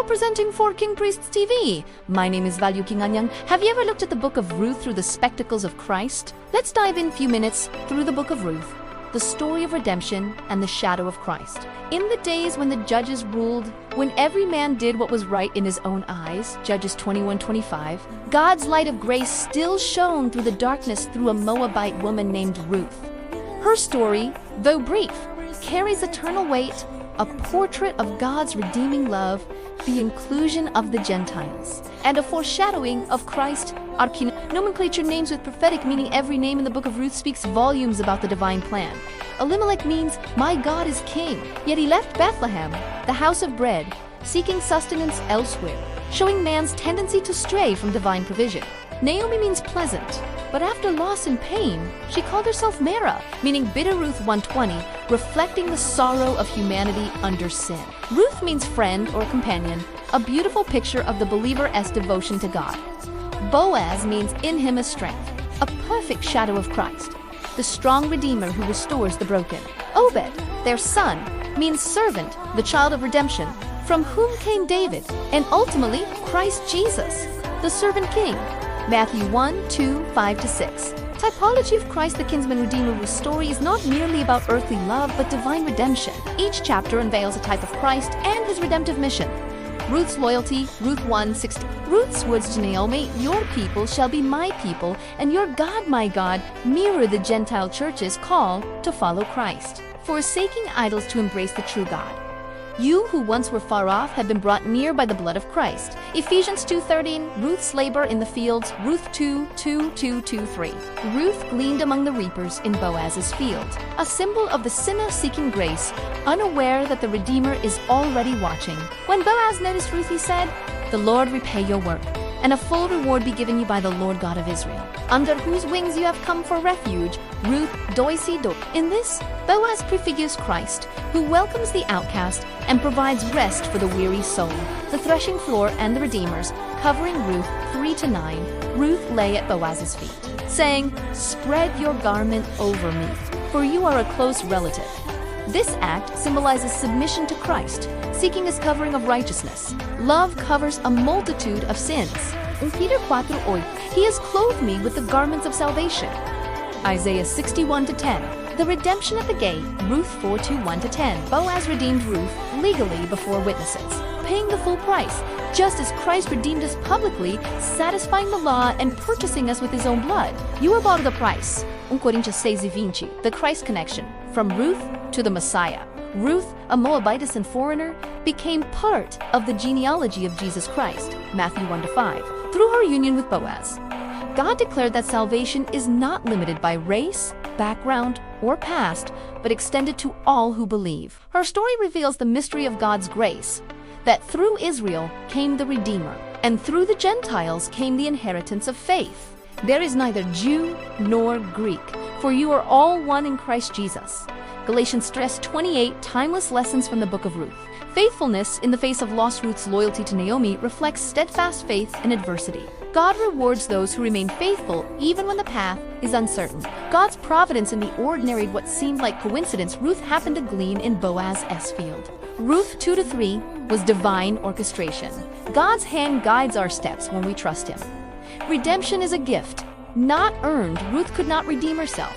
Now presenting for King Priests TV. My name is Value King Anyang. Have you ever looked at the Book of Ruth through the spectacles of Christ? Let's dive in a few minutes through the Book of Ruth, the story of redemption and the shadow of Christ. In the days when the judges ruled, when every man did what was right in his own eyes, Judges 21:25, God's light of grace still shone through the darkness through a Moabite woman named Ruth. Her story, though brief, carries eternal weight, a portrait of God's redeeming love, the inclusion of the Gentiles, and a foreshadowing of Christ, our King. Nomenclature names with prophetic meaning. Every name in the Book of Ruth speaks volumes about the divine plan. Elimelech means, my God is king, yet he left Bethlehem, the house of bread, seeking sustenance elsewhere, showing man's tendency to stray from divine provision. Naomi means pleasant, but after loss and pain, she called herself Mara, meaning bitter Ruth 1:20, reflecting the sorrow of humanity under sin. Ruth means friend or companion, a beautiful picture of the believer's devotion to God. Boaz means in him is strength, a perfect shadow of Christ, the strong redeemer who restores the broken. Obed, their son, means servant, the child of redemption, from whom came David, and ultimately Christ Jesus, the servant king. Matthew 1:2-5-6. Typology of Christ the kinsman redeemer whose story is not merely about earthly love but divine redemption. Each chapter unveils a type of Christ and his redemptive mission. Ruth's loyalty, Ruth 1:16. Ruth's words to Naomi, your people shall be my people, and your God, my God, mirror the Gentile church's call to follow Christ, forsaking idols to embrace the true God. You who once were far off have been brought near by the blood of Christ. Ephesians 2:13, Ruth's labor in the fields, Ruth 2:2-2-3. Ruth gleaned among the reapers in Boaz's field, a symbol of the sinner seeking grace, unaware that the Redeemer is already watching. When Boaz noticed Ruth, he said, the Lord repay your work, and a full reward be given you by the Lord God of Israel, under whose wings you have come for refuge. Ruth doisi-do. In this, Boaz prefigures Christ, who welcomes the outcast and provides rest for the weary soul. The threshing floor and the redeemers, covering Ruth 3-9, Ruth lay at Boaz's feet, saying, spread your garment over me, for you are a close relative. This act symbolizes submission to Christ, seeking his covering of righteousness. Love covers a multitude of sins. In Peter 4:8, he has clothed me with the garments of salvation. Isaiah 61:10, the redemption at the gate, Ruth 4:1-10. Boaz redeemed Ruth legally before witnesses, paying the full price, just as Christ redeemed us publicly, satisfying the law and purchasing us with his own blood. You were bought at a price. 1 Coríntios 6:20, the Christ connection, from Ruth to the Messiah. Ruth, a Moabitess and foreigner, became part of the genealogy of Jesus Christ, Matthew 1-5, through her union with Boaz. God declared that salvation is not limited by race, background, or past, but extended to all who believe. Her story reveals the mystery of God's grace, that through Israel came the Redeemer, and through the Gentiles came the inheritance of faith. There is neither Jew nor Greek, for you are all one in Christ Jesus. Galatians 3:28, timeless lessons from the Book of Ruth. Faithfulness in the face of lost Ruth's loyalty to Naomi reflects steadfast faith in adversity. God rewards those who remain faithful even when the path is uncertain. God's providence in the ordinary, what seemed like coincidence, Ruth happened to glean in Boaz's field. Ruth 2-3 was divine orchestration. God's hand guides our steps when we trust him. Redemption is a gift, not earned. Ruth could not redeem herself.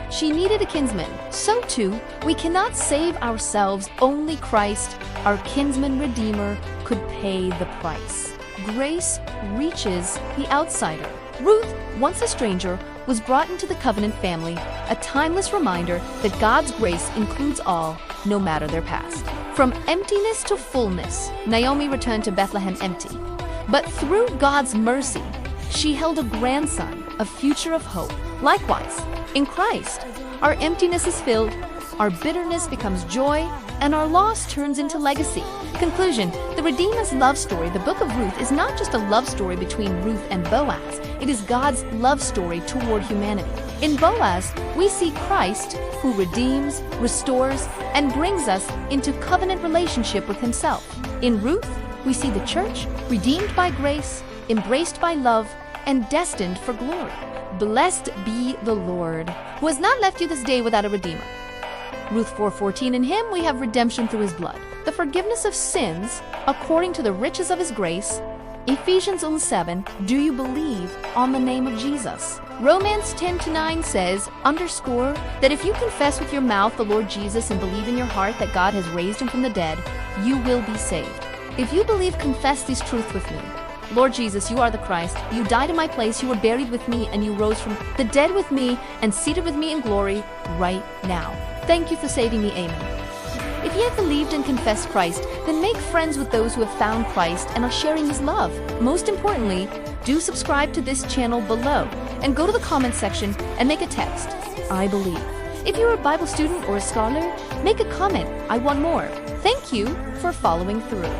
She needed a kinsman. So too, we cannot save ourselves. Only Christ, our kinsman redeemer, could pay the price. Grace reaches the outsider. Ruth, once a stranger, was brought into the covenant family, a timeless reminder that God's grace includes all, no matter their past. From emptiness to fullness, Naomi returned to Bethlehem empty. But through God's mercy, she held a grandson, a future of hope. Likewise, in Christ, our emptiness is filled, our bitterness becomes joy, and our loss turns into legacy. Conclusion, the Redeemer's love story, the Book of Ruth, is not just a love story between Ruth and Boaz. It is God's love story toward humanity. In Boaz, we see Christ, who redeems, restores, and brings us into covenant relationship with himself. In Ruth, we see the church, redeemed by grace, embraced by love, and destined for glory. Blessed be the Lord, who has not left you this day without a Redeemer. Ruth 4:14, in him we have redemption through his blood, the forgiveness of sins according to the riches of his grace. Ephesians 1:7, do you believe on the name of Jesus? Romans 10:9 says, underscore, that if you confess with your mouth the Lord Jesus and believe in your heart that God has raised him from the dead, you will be saved. If you believe, confess this truth with me. Lord Jesus, you are the Christ. You died in my place, you were buried with me, and you rose from the dead with me and seated with me in glory right now. Thank you for saving me, amen. If you have believed and confessed Christ, then make friends with those who have found Christ and are sharing his love. Most importantly, do subscribe to this channel below and go to the comment section and make a text, I believe. If you're a Bible student or a scholar, make a comment, I want more. Thank you for following through.